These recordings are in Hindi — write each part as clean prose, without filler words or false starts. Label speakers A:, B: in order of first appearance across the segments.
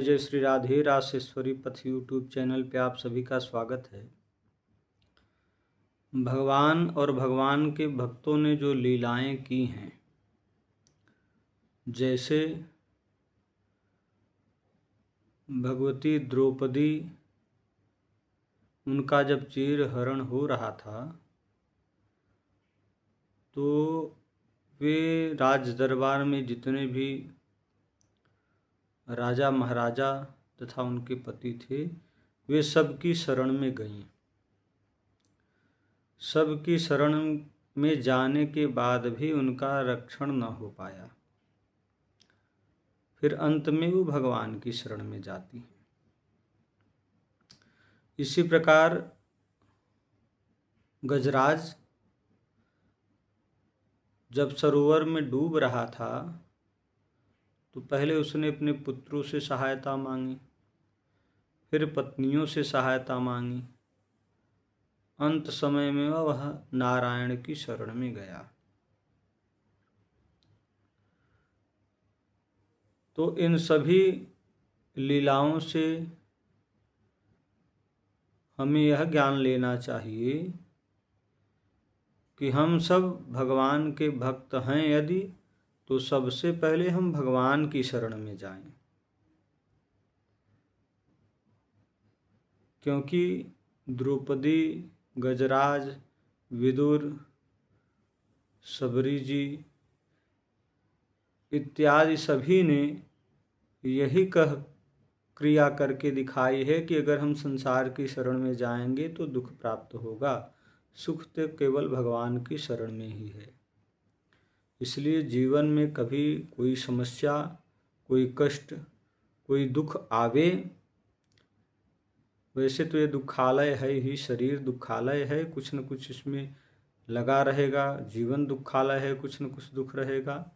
A: जय श्री राधे रासेश्वरी पथ यूट्यूब चैनल पे आप सभी का स्वागत है। भगवान और भगवान के भक्तों ने जो लीलाएं की हैं, जैसे भगवती द्रौपदी, उनका जब चीर हरण हो रहा था तो वे राज दरबार में जितने भी राजा महाराजा तथा उनके पति थे, वे सबकी शरण में गईं। सबकी शरण में जाने के बाद भी उनका रक्षण न हो पाया। फिर अंत में वो भगवान की शरण में जाती हैं। इसी प्रकार गजराज जब सरोवर में डूब रहा था तो पहले उसने अपने पुत्रों से सहायता मांगी, फिर पत्नियों से सहायता मांगी। अंत समय में वह नारायण की शरण में गया। तो इन सभी लीलाओं से हमें यह ज्ञान लेना चाहिए कि हम सब भगवान के भक्त हैं यदि, तो सबसे पहले हम भगवान की शरण में जाएं। क्योंकि द्रौपदी, गजराज, विदुर, सबरी जी इत्यादि सभी ने यही क्रिया करके दिखाई है कि अगर हम संसार की शरण में जाएंगे तो दुख प्राप्त होगा, सुख तो केवल भगवान की शरण में ही है। इसलिए जीवन में कभी कोई समस्या, कोई कष्ट, कोई दुख आवे, वैसे तो ये दुखालय है ही, शरीर दुखालय है, कुछ न कुछ इसमें लगा रहेगा, जीवन दुखालय है, कुछ न कुछ दुख रहेगा,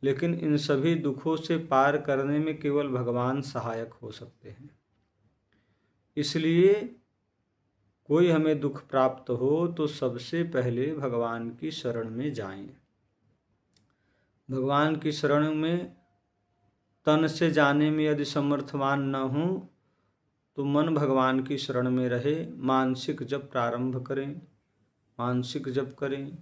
A: लेकिन इन सभी दुखों से पार करने में केवल भगवान सहायक हो सकते हैं। इसलिए कोई हमें दुख प्राप्त हो तो सबसे पहले भगवान की शरण में जाएं। भगवान की शरण में तन से जाने में यदि समर्थवान न हो तो मन भगवान की शरण में रहे, मानसिक जप प्रारंभ करें, मानसिक जप करें।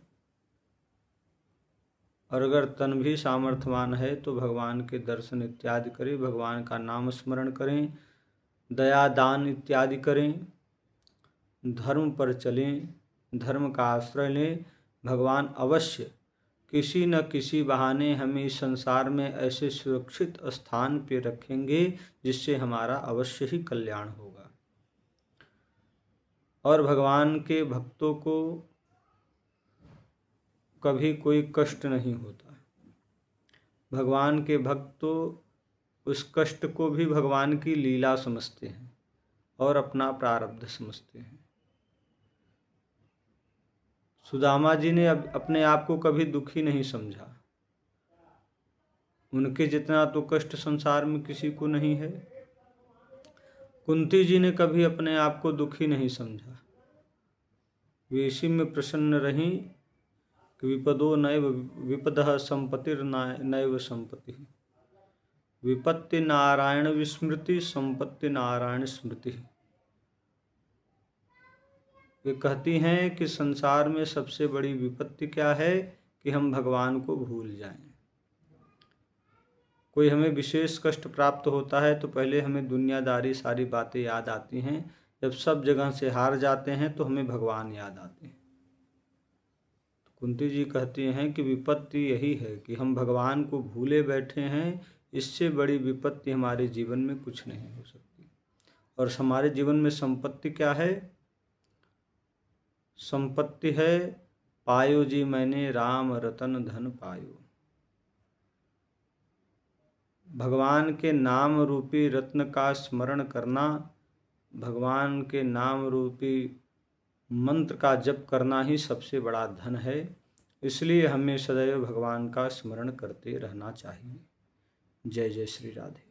A: और अगर तन भी सामर्थ्यवान है तो भगवान के दर्शन इत्यादि करें, भगवान का नाम स्मरण करें, दया दान इत्यादि करें, धर्म पर चलें, धर्म का आश्रय लें। भगवान अवश्य किसी न किसी बहाने हमें इस संसार में ऐसे सुरक्षित स्थान पर रखेंगे जिससे हमारा अवश्य ही कल्याण होगा। और भगवान के भक्तों को कभी कोई कष्ट नहीं होता। भगवान के भक्त तो उस कष्ट को भी भगवान की लीला समझते हैं और अपना प्रारब्ध समझते हैं। सुदामा जी ने अपने आप को कभी दुखी नहीं समझा। उनके जितना तो कष्ट संसार में किसी को नहीं है। कुंती जी ने कभी अपने आप को दुखी नहीं समझा। वे इसी में प्रसन्न रहीं कि विपदो नैव विपदः संपत्तिर्नैव संपत्ति, विपत्ति नारायण विस्मृति, संपत्ति नारायण स्मृति। वे कहती हैं कि संसार में सबसे बड़ी विपत्ति क्या है कि हम भगवान को भूल जाएं। कोई हमें विशेष कष्ट प्राप्त होता है तो पहले हमें दुनियादारी सारी बातें याद आती हैं। जब सब जगह से हार जाते हैं तो हमें भगवान याद आते हैं। तो कुंती जी कहती हैं कि विपत्ति यही है कि हम भगवान को भूले बैठे हैं। इससे बड़ी विपत्ति हमारे जीवन में कुछ नहीं हो सकती। और हमारे जीवन में संपत्ति क्या है? संपत्ति है पायो जी मैंने राम रतन धन पायो। भगवान के नाम रूपी रत्न का स्मरण करना, भगवान के नाम रूपी मंत्र का जप करना ही सबसे बड़ा धन है। इसलिए हमें सदैव भगवान का स्मरण करते रहना चाहिए। जय जय श्री राधे।